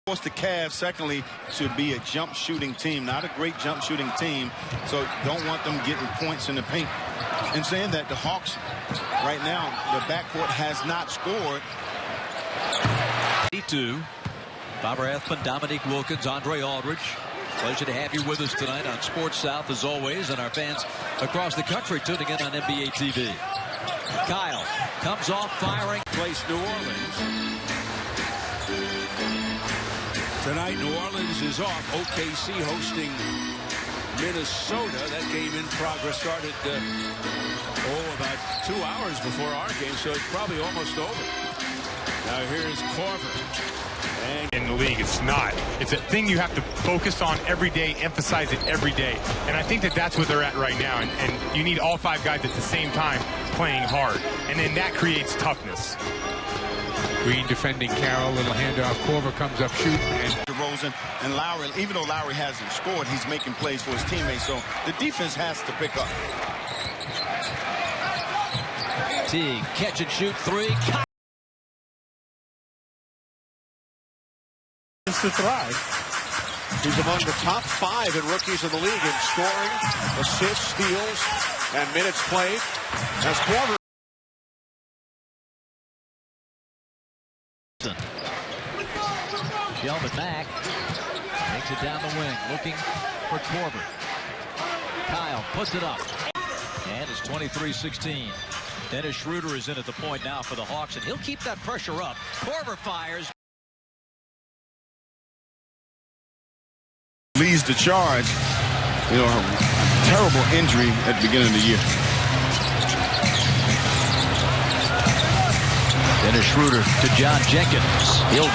Force the Cavs, secondly, to be a jump shooting team, not a great jump shooting team. So don't want them getting points in the paint. And saying that the Hawks right now, the backcourt has not scored. 82. Bobber Athman, Dominique Wilkins, Andre Aldridge. Pleasure to have you with us tonight on Sports South as always, and our fans across the country tuning in on NBA TV. Kyle comes off firing. Place New Orleans. Tonight, New Orleans is off. OKC hosting Minnesota. That game in progress started about 2 hours before our game, so it's probably almost over. Now here's Korver. In the league, it's not. It's a thing you have to focus on every day, emphasize it every day. And I think that that's what they're at right now. And you need all five guys at the same time playing hard. And then that creates toughness. Green defending Carroll, little handoff. Korver comes up shooting. And DeRozan and Lowry, even though Lowry hasn't scored, he's making plays for his teammates. So the defense has to pick up. Teague, catch and shoot three. To thrive. He's among the top 5 in rookies in the league in scoring, assists, steals, and minutes played. As Korver. Shelvin Mack takes it down the wing, looking for Korver. Kyle puts it up, and it's 23-16. Dennis Schroeder is in at the point now for the Hawks, and he'll keep that pressure up. Korver fires. Leads the charge. You know, a terrible injury at the beginning of the year. Dennis Schroeder to John Jenkins. He'll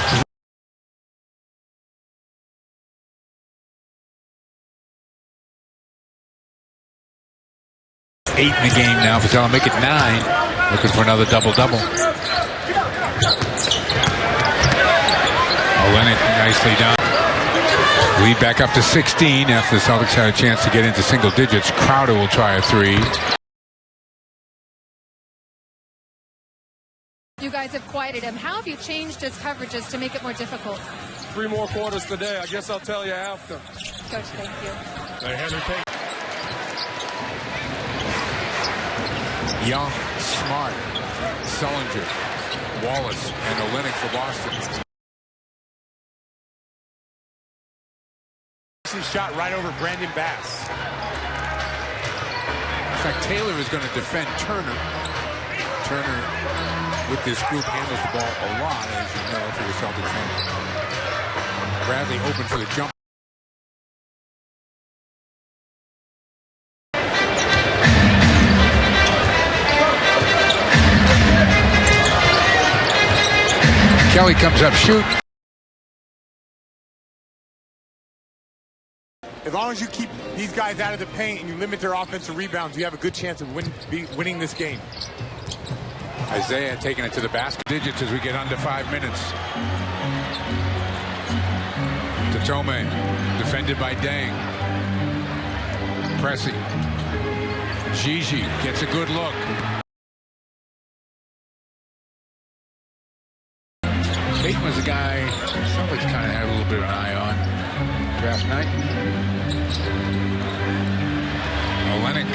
8 in the game now. Vassell make it 9. Looking for another double-double. Olenek nicely done. Lead back up to 16 after the Celtics had a chance to get into single digits. Crowder will try a 3. You guys have quieted him. How have you changed his coverages to make it more difficult? 3 more quarters today. I guess I'll tell you after. Coach, thank you. Young, Smart, Sullinger, Wallace, and Olenek for Boston. Shot right over Brandon Bass. In fact, Taylor is going to defend Turner. Turner, with this group, handles the ball a lot, as you know, for the Celtics fan. Bradley open for the jump. Kelly comes up, shoot. As long as you keep these guys out of the paint and you limit their offensive rebounds, you have a good chance of winning this game. Isaiah taking it to the basket digits as we get under 5 minutes. Tatome defended by Dang. Pressing. Gigi gets a good look. Payton was a guy somebody's kind of had a little bit of an eye on draft night. Olenek.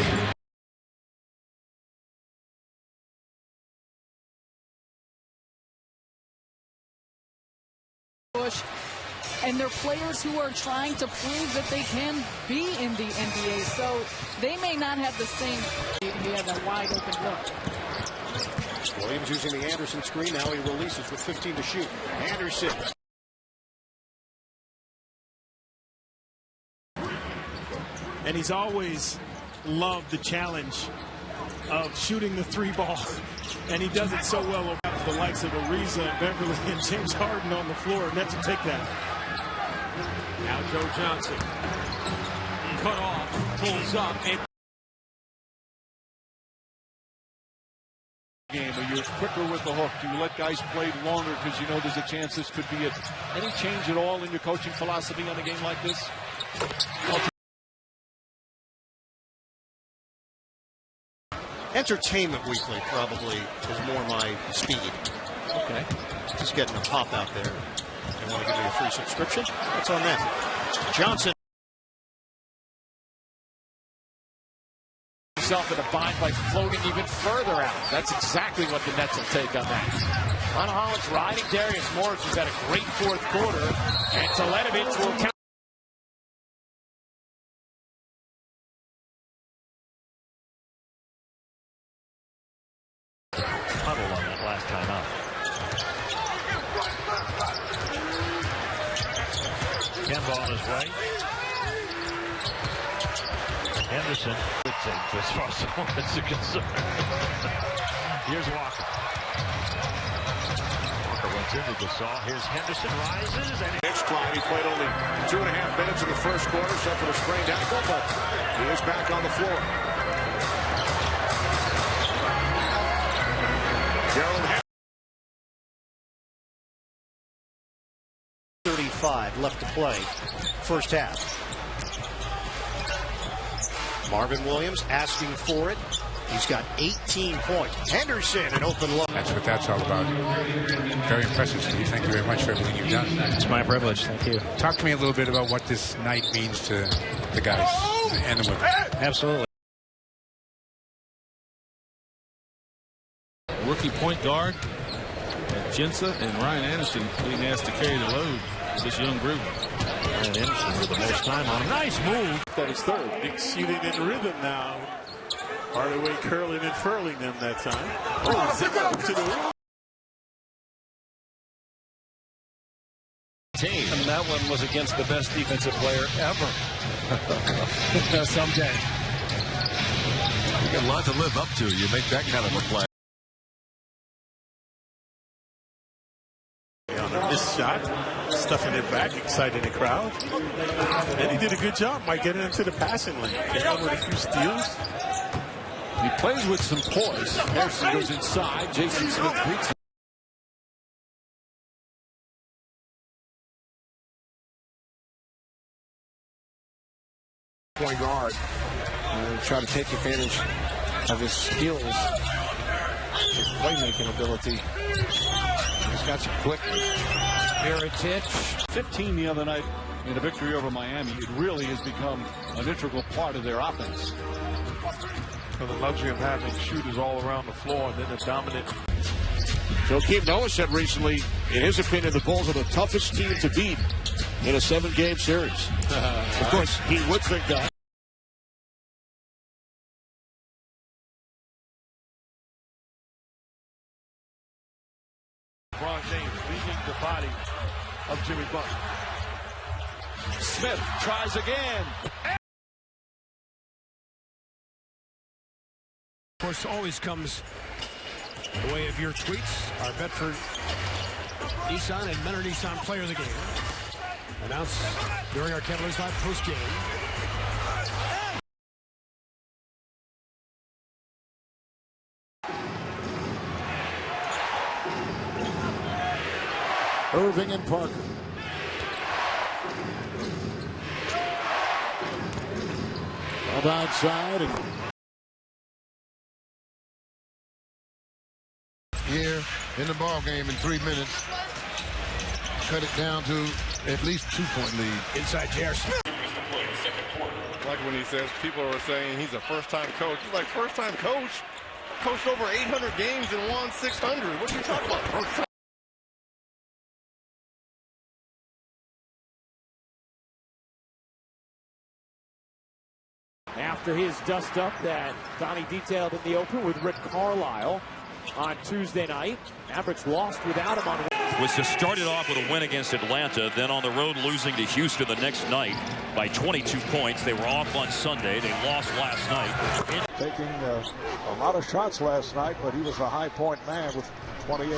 And they're players who are trying to prove that they can be in the NBA. So they may not have the same. He had a wide open look. Williams using the Anderson screen. Now he releases with 15 to shoot. Anderson. And he's always loved the challenge of shooting the 3 ball. And he does it so well over the likes of Ariza and Beverly and James Harden on the floor. Nets will take that. Now Joe Johnson. Cut off. Pulls up. And game, or you're quicker with the hook? Do you let guys play longer because you know there's a chance this could be it? Any change at all in your coaching philosophy on a game like this? Entertainment Weekly probably is more my speed. Okay. Just getting a pop out there. You want to give me a free subscription? That's on them. Johnson. Himself in a bind by floating even further out. That's exactly what the Nets will take on that. Ron Holland's riding Darius Morris, who's had a great fourth quarter, and Teletovic will count. Huddle on that last time out. Kemba on his way. Henderson would take as far as the Hornets are concerned. Here's Walker. Walker runs into Gasol. Here's Henderson, rises, and Knicks Clyde. He played only 2.5 minutes in the first quarter, suffered a sprained ankle, but he is back on the floor. Garland 35 left to play. First half. Marvin Williams asking for it. He's got 18 points. Henderson, an open look. That's what that's all about. Very impressive, Steve. Thank you very much for everything you've done. It's my privilege. Thank you. Talk to me a little bit about what this night means to the guys and the women. Absolutely. Rookie point guard, Jensa and Ryan Anderson being asked to carry the load for this young group. Ryan Anderson with the most time on him. Nice move. That is third. Exceeding in rhythm now. Hardaway curling and furling them that time. Oh, zip up to the rim. And that one was against the best defensive player ever. Someday. You got a lot to live up to. You make that kind of a play. On a missed shot, stuffing it back, exciting the crowd. And he did a good job, Mike, getting into the passing lane. Came with a few steals. He plays with some poise. Harrison goes inside. Jason Smith beats him. point guard. Try to take advantage of his skills, his playmaking ability. He's got some quickness. Miritich. 15 the other night in a victory over Miami. It really has become an integral part of their offense. For the luxury of having shooters all around the floor and then a dominant. Joakim Noah said recently, in his opinion, the Bulls are the toughest team to beat in a 7-game series. Of course, he would think that. LeBron James leaving the body of Jimmy Butler. Smith tries again. Of course, always comes the way of your tweets. Our Bedford Nissan and Menor Nissan Player of the Game announced during our Cavaliers Live post game. Irving and Parker. Up outside and here in the ball game in 3 minutes. Cut it down to at least 2-point lead. Inside J.R. Smith. Like when he says people are saying he's a first-time coach. He's like, first-time coach? Coached over 800 games and won 600. What are you talking about? First time. After his dust-up that Donnie detailed in the open with Rick Carlisle on Tuesday night. Mavericks lost without him on Wednesday. Was just started off with a win against Atlanta, then on the road losing to Houston the next night by 22 points. They were off on Sunday. They lost last night. taking a lot of shots last night, but he was a high point man with 28.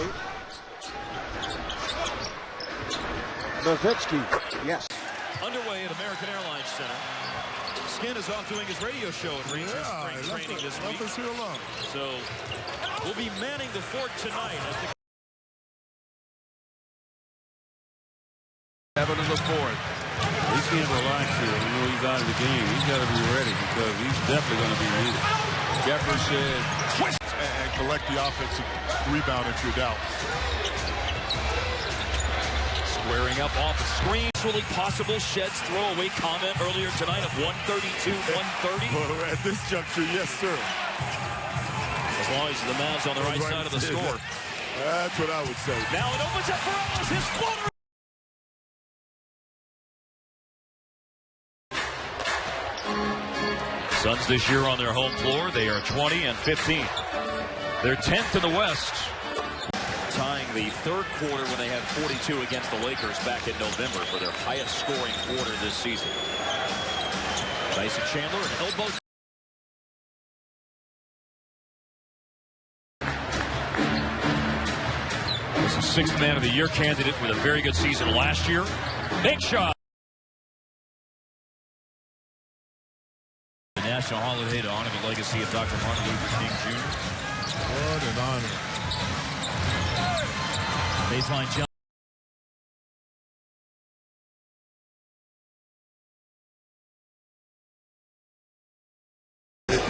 Nowitzki, yes. Underway at American Airlines Center. Skin is off doing his radio show at Rangers spring training this week. So we'll be manning the fort tonight. As the 7 in the fourth. He can't relax here. You know he's out of the game. He's got to be ready because he's definitely going to be needed. Jeffrey said, twist and collect the offensive rebound if you're down. Squaring up off the screen. Really possible Shed's throwaway comment earlier tonight of 132-130. Well, at this juncture, yes, sir. As long as the Mavs on the right side of the score. That's what I would say. Now it opens up for Ellis. His floater. Suns this year on their home floor. They are 20-15. They're 10th in the West. Tying the third quarter when they had 42 against the Lakers back in November for their highest scoring quarter this season. Tyson Chandler and elbow. Was a sixth man of the year candidate with a very good season last year. Big shot. The national holiday to honor the legacy of Dr. Martin Luther King Jr. What an honor. Baseline jump.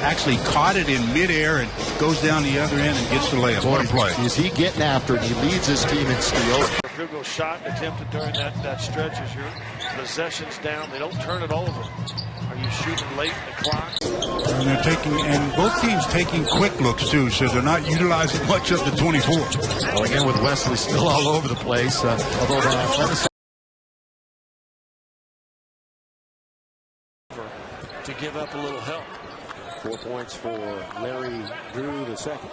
Actually caught it in midair and goes down the other end and gets the layup. What a play. Is he getting after it? He leads his team in steals. A field goal shot attempted during that stretch as your possession's down. They don't turn it over. Are you shooting late in the clock? And they're both teams taking quick looks too, so they're not utilizing much of the 24. Well, again, with Wesley still all over the place, although the athleticism to give up a little help. 4 points for Larry Drew the second.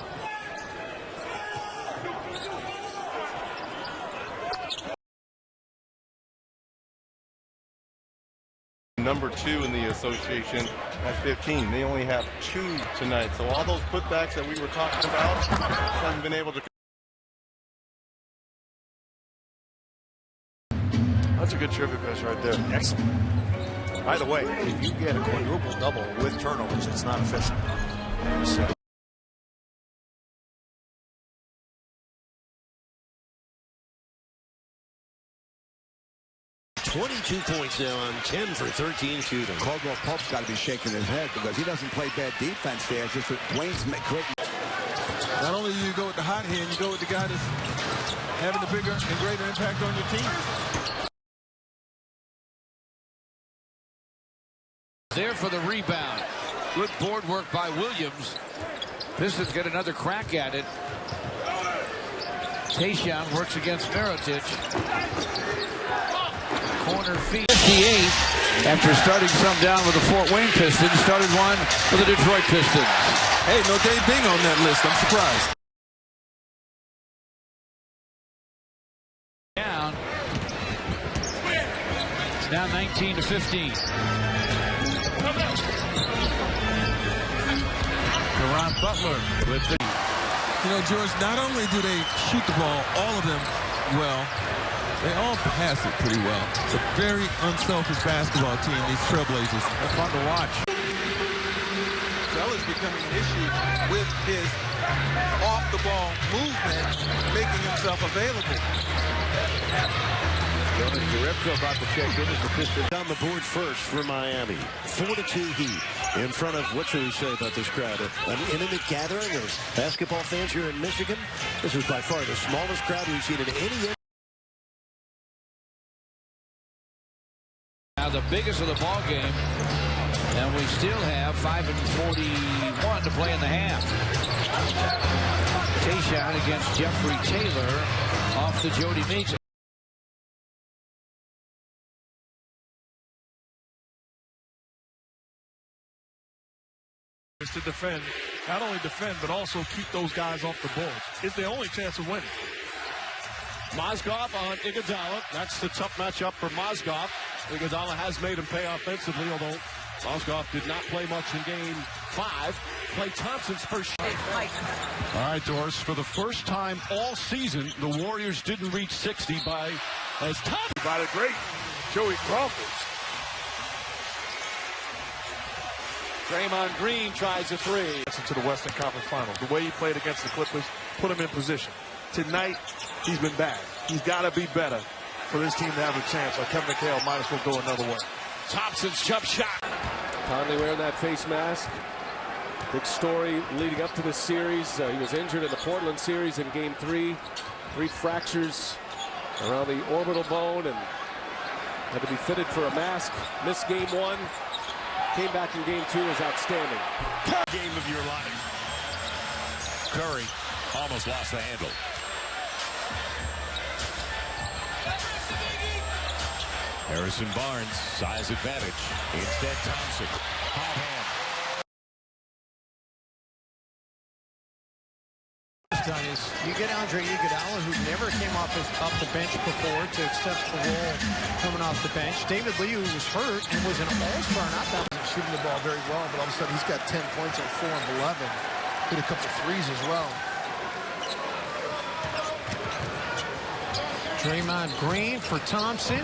Number 2 in the association at 15. They only have 2 tonight. So all those putbacks that we were talking about haven't been able to. That's a good trivia pass right there. Excellent. By the way, if you get a quadruple double with turnovers, it's not efficient. So. $22 points now on 10 for 13 shooting. Caldwell Pope's got to be shaking his head because he doesn't play bad defense there. It's just that Dwayne's creating. Not only do you go with the hot hand, you go with the guy that's having a bigger and greater impact on your team. There for the rebound. Good board work by Williams. Pistons get another crack at it. Tayshaun works against Mirotic. Corner feed. 58 after starting some down with the Fort Wayne Pistons. Started one with the Detroit Pistons. Hey, no Dave Bing on that list. I'm surprised. Down. It's now 19-15. Ron Butler with the. You know, George, not only do they shoot the ball, all of them, well, they all pass it pretty well. It's a very unselfish basketball team, these Trailblazers. They're fun to watch. Zella's becoming an issue with his off-the-ball movement, making himself available. Jerebko about to check in as the Pistons on the board first for Miami. 4-2 Heat in front of, what should we say about this crowd? An intimate gathering of basketball fans here in Michigan. This is by far the smallest crowd we've seen in any. Now the biggest of the ball game, and we still have 5:41 to play in the half. Tayshaun against Jeffrey Taylor off the Jody Meeks. To defend, not only defend, but also keep those guys off the boards. It's the only chance of winning. Mozgov on Iguodala. That's the tough matchup for Mozgov. Iguodala has made him pay offensively, although Mozgov did not play much in game 5. Klay Thompson's first shot. All right, Doris, for the first time all season, the Warriors didn't reach 60 by as Thompson. By the great Joey Crawford. Draymond Green tries a 3. Into the Western Conference Finals. The way he played against the Clippers put him in position. Tonight, he's been bad. He's got to be better for this team to have a chance, or Kevin McHale might as well go another way. Thompson's jump shot. Conley wearing that face mask. Big story leading up to this series. He was injured in the Portland series in game 3. 3 fractures around the orbital bone and had to be fitted for a mask. Missed game 1. Came back in game 2 as outstanding. Game of your life. Curry almost lost the handle. Harrison Barnes, size advantage. Instead, Thompson. Hot hand. Is you get Andre Iguodala, who never came off the bench before, to accept the role coming off the bench. David Lee, who was hurt and was an all-star, not that much. Shooting the ball very well, but all of a sudden he's got 10 points on 4 of 11. Hit a couple threes as well. Draymond Green for Thompson.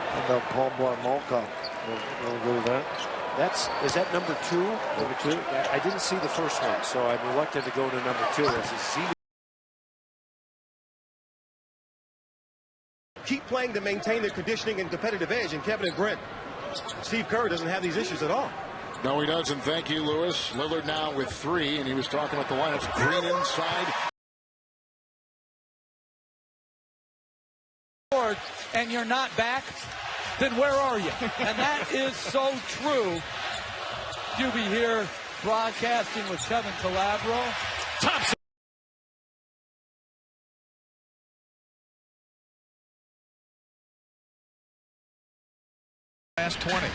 How about Paul Blart-Molka? We'll go with that. Is that number 2? Number 2? I didn't see the first one, so I'm reluctant to go to number 2. That's a Z. Keep playing to maintain their conditioning and competitive edge, and Kevin and Brent. Steve Kerr doesn't have these issues at all. No, he doesn't. Thank you, Lewis. Lillard now with 3, and he was talking about the lineups. Green inside. And you're not back, then where are you? And that is so true. QB here broadcasting with Kevin Calabro. Thompson. Last 20.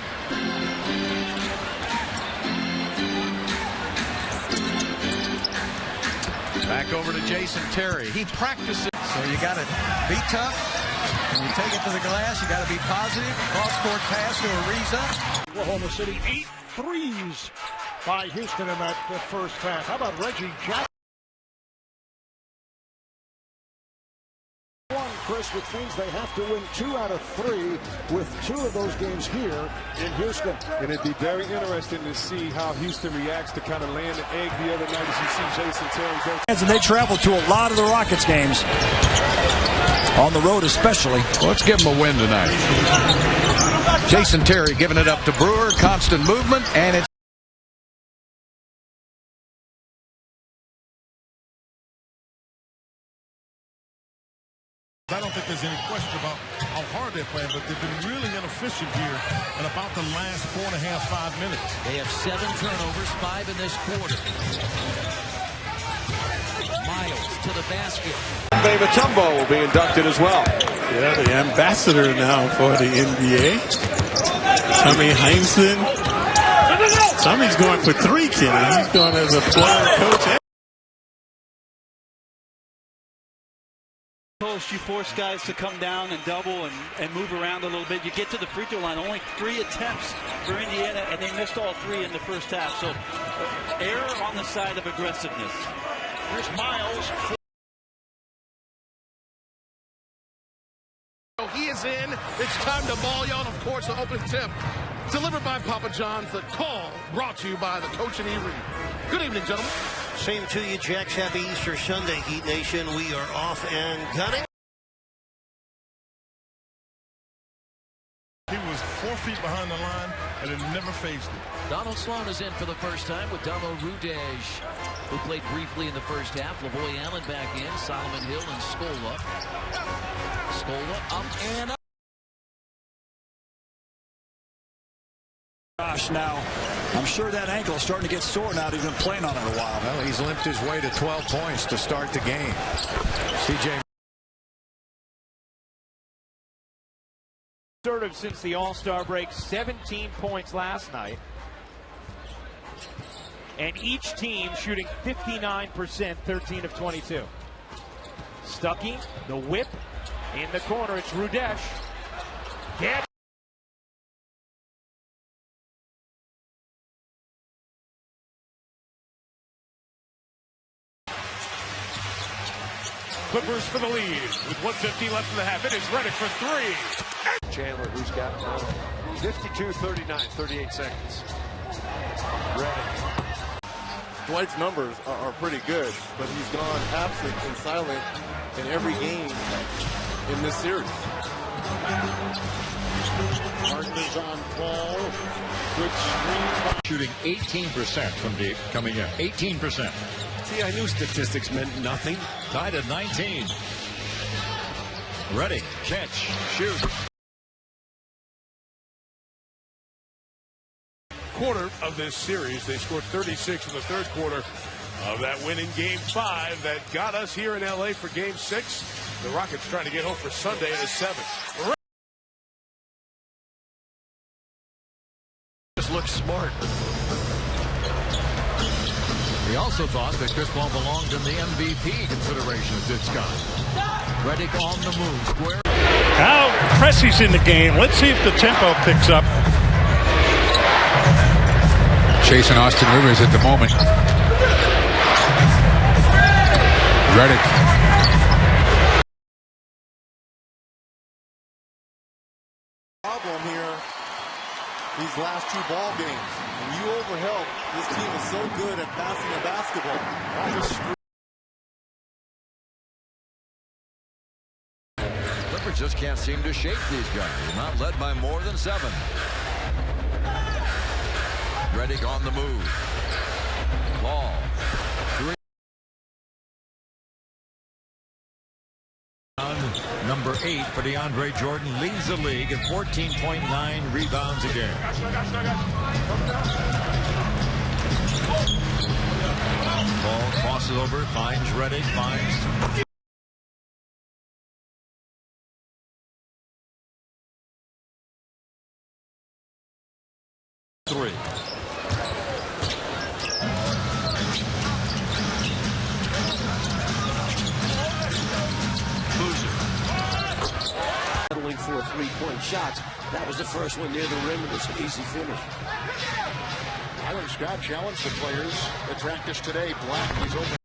Back over to Jason Terry. He practices. So you got to be tough. When you take it to the glass, you got to be positive. Cross-court pass to Ariza. Oklahoma City 8 threes by Houston in that first half. How about Reggie Jackson? Chris, which means they have to win 2 out of 3 with 2 of those games here in Houston. And it'd be very interesting to see how Houston reacts to kind of laying the egg the other night as you see Jason Terry go. And they travel to a lot of the Rockets games. On the road especially. Well, let's give them a win tonight. Jason Terry giving it up to Brewer. Constant movement, and it's I don't think there's any question about how hard they're playing, but they've been really inefficient here in about the last 4.5, 5 minutes. They have 7 turnovers, 5 in this quarter. Miles to the basket. Mutombo will be inducted as well. Yeah, the ambassador now for the NBA. Tommy Heinsohn. Tommy's going for 3, Kenny. He's going as a player, coach. You force guys to come down and double and move around a little bit. You get to the free throw line, only 3 attempts for Indiana, and they missed all 3 in the first half. So error on the side of aggressiveness. Here's Miles. He is in. It's time to ball you on, of course, the opening tip. Delivered by Papa John's. The call brought to you by the coach and E-Read. Good evening, gentlemen. Same to you, Jacks. Happy Easter Sunday, Heat Nation. We are off and gunning. He was 4 feet behind the line, and it never phased him. Donald Sloan is in for the first time with Damo Rudej, who played briefly in the first half. Lavoy Allen back in, Solomon Hill and Scola. Scola up and up. Gosh, now, I'm sure that ankle is starting to get sore now. He's been playing on it a while. Well, he's limped his way to 12 points to start the game. CJ. Assertive since the All-Star break, 17 points last night. And each team shooting 59%, 13 of 22. Stuckey, the whip, in the corner, it's Rudej. Get Clippers for the lead with 1:50 left in the half. It is ready for 3. Chandler, who's got 52-39, 38 seconds. Dwight's numbers are pretty good, but he's gone absent and silent in every game in this series. Harden is on Paul. Good screen. Shooting 18% from deep coming in. 18%. See, I knew statistics meant nothing. Tied at 19. Ready, catch, shoot. Quarter of this series, they scored 36 in the third quarter of that winning Game 5 that got us here in LA for Game 6. The Rockets trying to get home for Sunday in a 7. Just looks smart. He also thought that Chris Paul belonged in the MVP consideration at this time. Redick on the move, square. Now Pressey's in the game. Let's see if the tempo picks up. Chasing Austin Rivers at the moment. Redick. Problem here these last 2 ball games. When you overhelp, this team is so good at passing the basketball. Clippers just can't seem to shake these guys. They're not led by more than 7. Redick on the move. Ball. 3. Number 8 for DeAndre Jordan leads the league at 14.9 rebounds a game. Ball crosses over, finds Redick, finds. Settling for a 3-point shot. That was the first one near the rim, and it's an easy finish. Tyler Scott challenged the players at practice today. Black, he's open.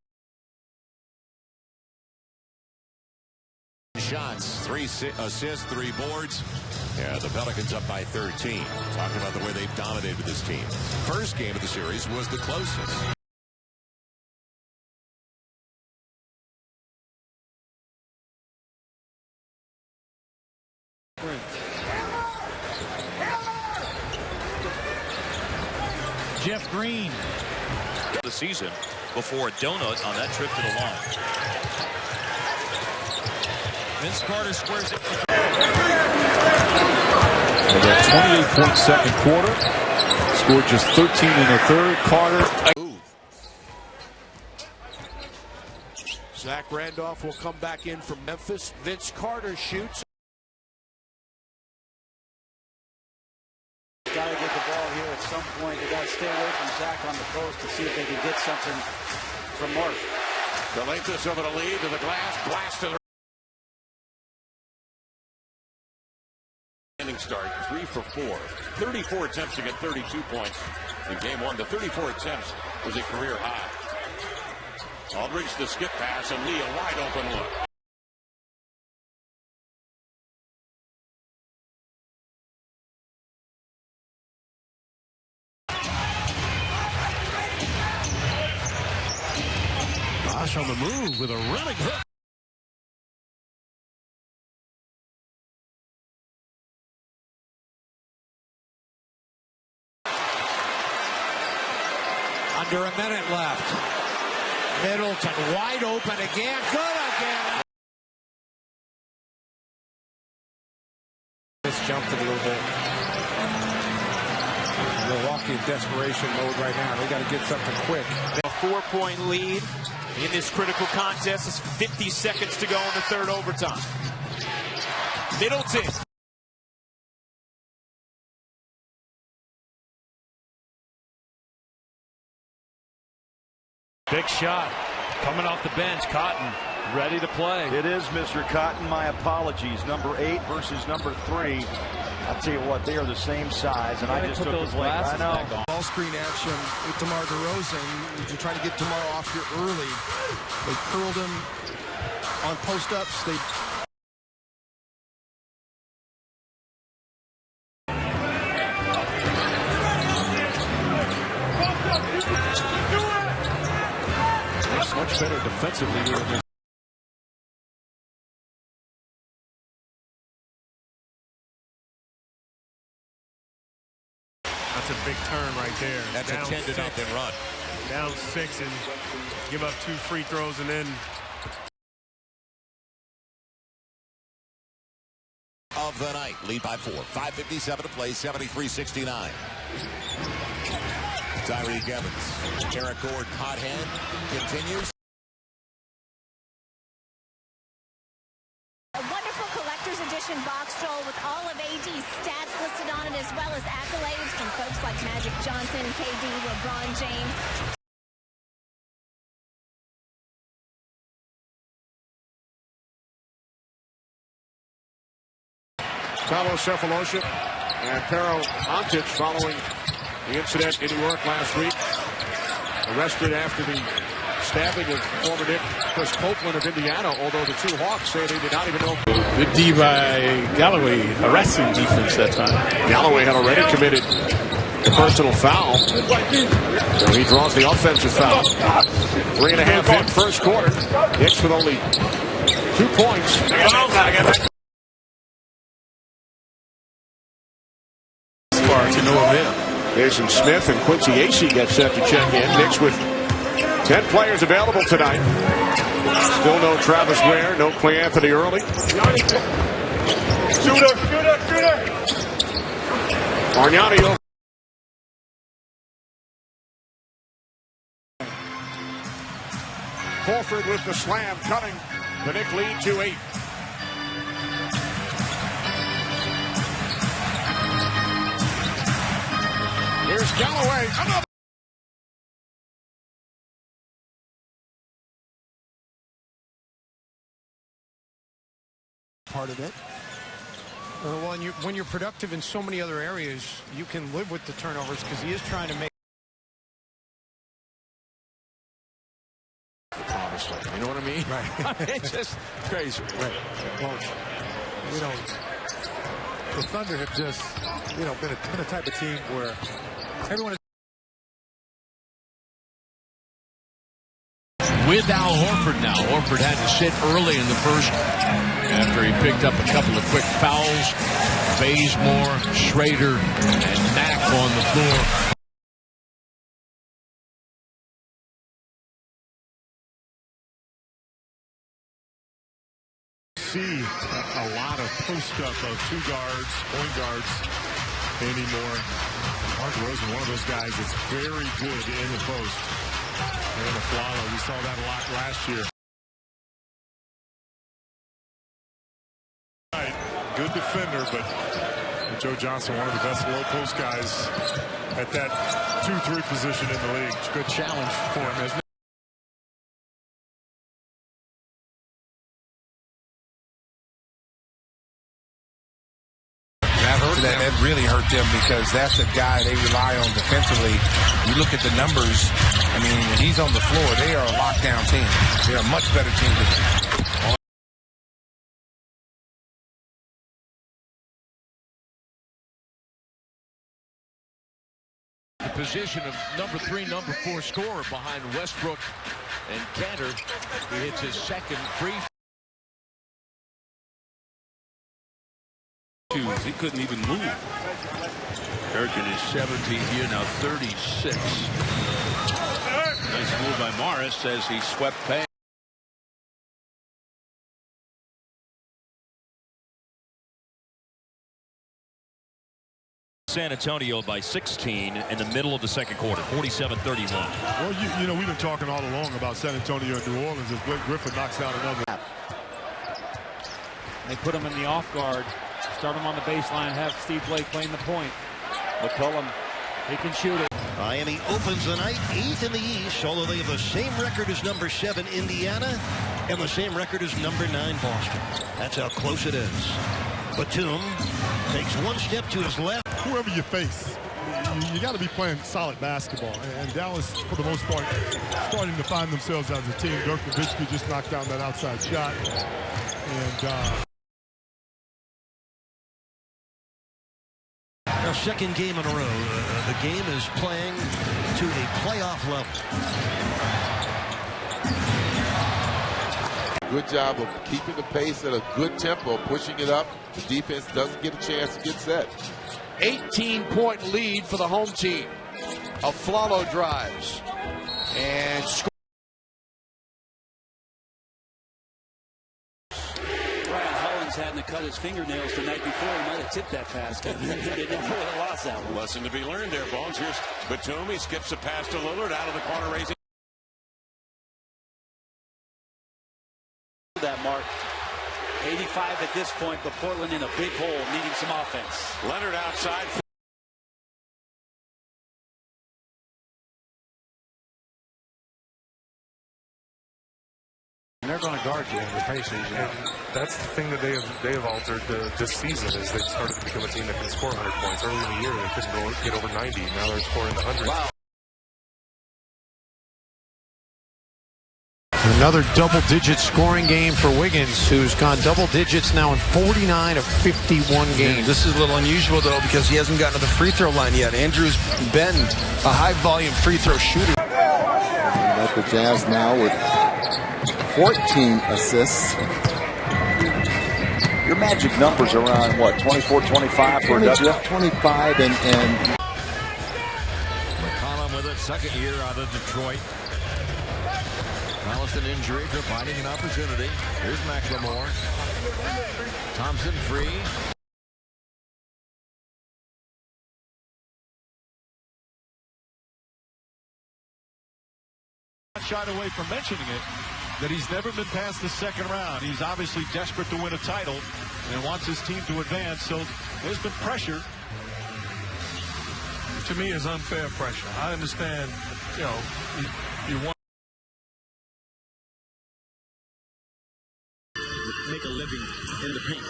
Shots, 3 assists, 3 boards. Yeah, the Pelicans up by 13. Talked about the way they've dominated this team. First game of the series was the closest. Jeff Green. The season before a donut on that trip to the line. Vince Carter squares it. And a 28-point second quarter. Scored just 13 in the third. Carter. Zach Randolph will come back in from Memphis. Vince Carter shoots. Got to get the ball here at some point. They got to stay away from Zach on the post to see if they can get something from Mark. The length of the lead to the glass. Blast to the start. 3 for 4. 34 attempts to get 32 points in game 1. The 34 attempts was a career high. Aldridge the skip pass and Lee a wide open look. Bosh on the move with a running hook. Under a minute left. Middleton wide open again. Good again. Just jumped it a little bit. Milwaukee in desperation mode right now. They got to get something quick. A 4-point lead in this critical contest. It's 50 seconds to go in the third overtime. Middleton. Big shot coming off the bench. Cotton ready to play. It is Mr. Cotton. My apologies. Number 8 versus number 3. I'll tell you what, they are the same size, and I just took those glasses back on. Ball screen action with DeMar DeRozan to try to get DeMar off here early. They curled him on post-ups. They much better defensively than That's a big turn right there. That's a 10-0 run. Down 6 and give up 2 free throws and then. Of the night, lead by 4. 5:57 to play, 73-69. Tyreke Evans, Eric Gordon, hot hand, continues. A wonderful collector's edition box roll with all of AD's stats listed on it, as well as accolades from folks like Magic Johnson, KD, LeBron James. Cephalosha and Pero Antic following the incident in New York last week. Arrested after the stabbing of former Knick Chris Copeland of Indiana, although the two Hawks say they did not even know. Good D by Galloway, harassing defense that time. Galloway had already committed the personal foul. So he draws the offensive foul. 3.5 in first quarter. Knicks with only 2 points. To no avail. Jason Smith and Quincy Acey get set to check in. Knicks with 10 players available tonight. Still no Travis Ware, no Clay Anthony Early. Shooter. Bargnani over. Horford with the slam, cutting the Knick lead to 8. Here's Galloway. Another. Part of it. Well, when you're productive in so many other areas, you can live with the turnovers because he is trying to make. You know what I mean? Right. It's just crazy. Right. Well, the Thunder have just, been a type of team where everyone is. With Al Horford now. Horford had to sit early in the first after he picked up a couple of quick fouls. Bazemore, Schrader, and Mack on the floor. See a lot of post-up of 2 guards, point guards anymore. Mark Rosen, one of those guys that's very good in the post. And Aflalo, we saw that a lot last year. Right. Good defender, but Joe Johnson, one of the best low post guys at that 2-3 position in the league. It's a good challenge for him, isn't it? That really hurt them because that's a guy they rely on defensively. You look at the numbers, I mean, when he's on the floor, they are a lockdown team. They're a much better team than The position of number 3, number 4 scorer behind Westbrook and Cantor. He hits his second free. He couldn't even move. Kirk in his 17th year, now 36. Nice move by Morris as he swept past. San Antonio by 16 in the middle of the second quarter, 47-31. Well, we've been talking all along about San Antonio and New Orleans as Blake Griffin knocks down another. They put him in the off guard. Start him on the baseline, have Steve Blake playing the point. McCollum, he can shoot it. Miami opens the night 8th in the East, although they have the same record as number 7 Indiana and the same record as number 9 Boston. That's how close it is. Batum takes one step to his left. Whoever you face, you got to be playing solid basketball. And Dallas, for the most part, starting to find themselves as a team. Dirk Nowitzki just knocked down that outside shot. And Our second game in a row. The game is playing to a playoff level. Good job of keeping the pace at a good tempo, pushing it up. The defense doesn't get a chance to get set. 18-point lead for the home team. Aflalo drives and scores. Hadn't to cut his fingernails the night before, he might have tipped that pass. They never would have lost that one. Lesson to be learned there, Bones. Here's Batum. He skips a pass to Lillard out of the corner, raising. That mark. 85 at this point, but Portland in a big hole, needing some offense. Leonard outside. They're going to guard you in the Pacers. And that's the thing that they have altered this season is they've started to become a team that can score 100 points. Early in the year, they couldn't get over 90. Now they're scoring 100. Wow. Another double-digit scoring game for Wiggins, who's gone double digits now in 49 of 51 games. This is a little unusual, though, because he hasn't gotten to the free throw line yet. Andrew's been a high-volume free throw shooter. Got the Jazz now with 14 assists. Your magic numbers around, what, 24, 25 for 20, W? 25 and McCollum with it, second year out of Detroit. Collison injury, providing an opportunity. Here's McLemore. Thompson free. Shied away from mentioning it, that he's never been past the second round. He's obviously desperate to win a title and wants his team to advance, so there's been pressure. To me, is unfair pressure. I understand, you know, you want make a living in the paint.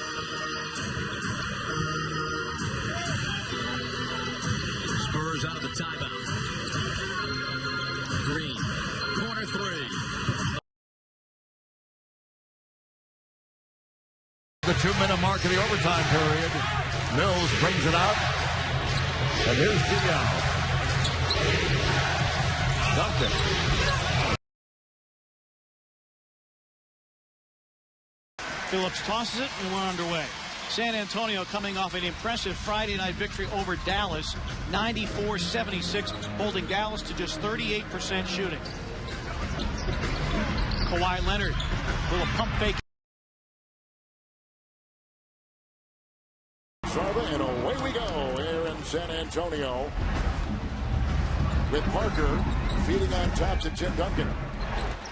Spurs out of the timeout. Green, corner three. The 2-minute mark of the overtime period. Mills brings it out. And here's Diallo. Duncan. Phillips tosses it, and we're underway. San Antonio coming off an impressive Friday night victory over Dallas, 94-76, holding Dallas to just 38% shooting. Kawhi Leonard, little pump fake. Sarva, and away we go here in San Antonio with Parker feeding on top to Tim Duncan.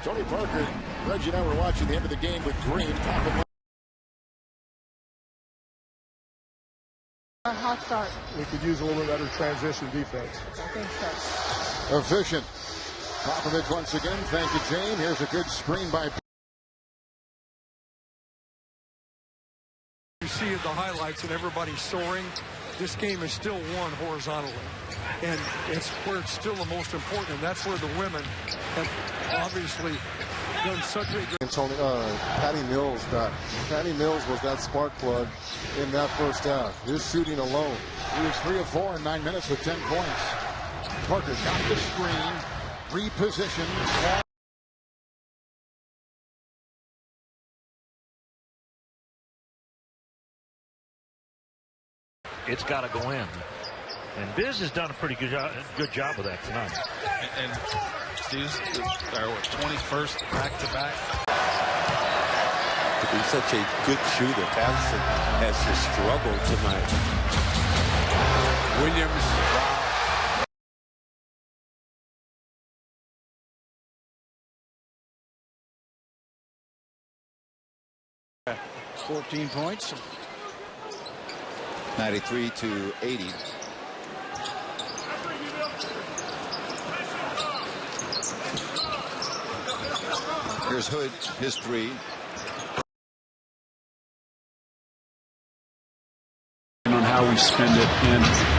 Tony Parker, Reggie and I were watching the end of the game with Green. Top of a hot start. we could use a little bit better transition defense. I think so. efficient. Popovich once again. Thank you, Jane. Here's a good screen by. You see the highlights and everybody soaring. This game is still won horizontally. And it's where it's still the most important, and that's where the women have obviously done such a great. Patty Mills was that spark plug in that first half. His shooting alone. He was 3 of 4 in 9 minutes with 10 points. Parker got the screen, repositioned. It's got to go in. And Biz has done a pretty good job of that tonight. And Steve's our 21st back-to-back. To be such a good shooter, Patterson has just struggled tonight. Williams, wow. 14 points. 93-80. Here's Hood, his three. On how we spend it,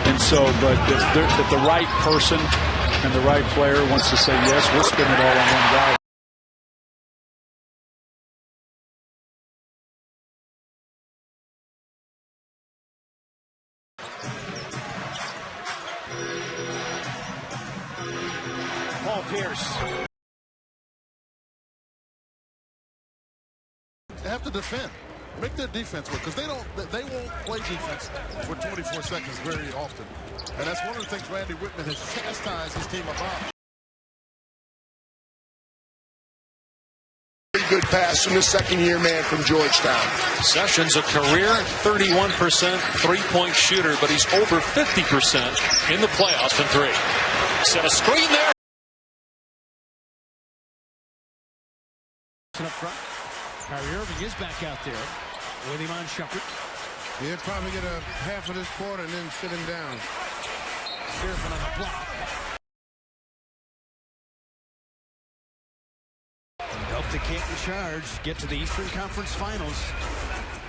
and so, but if the right person and the right player wants to say yes, we'll spend it all on one guy. Paul Pierce. They have to defend. Make their defense work, because they won't play defense for 24 seconds very often. And that's one of the things Randy Whitman has chastised his team about. Good pass from the second-year man from Georgetown. Sessions, a career 31% three-point shooter, but he's over 50% in the playoffs from three. Set a screen there. Up front. Kyrie Irving is back out there with him on Shumpert. He'll probably get a half of this quarter and then sit him down. Sherman on the block. Helped the Canton Charge get to the Eastern Conference Finals.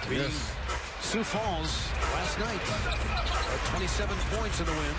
Beating Sioux Falls last night. 27 points in the win.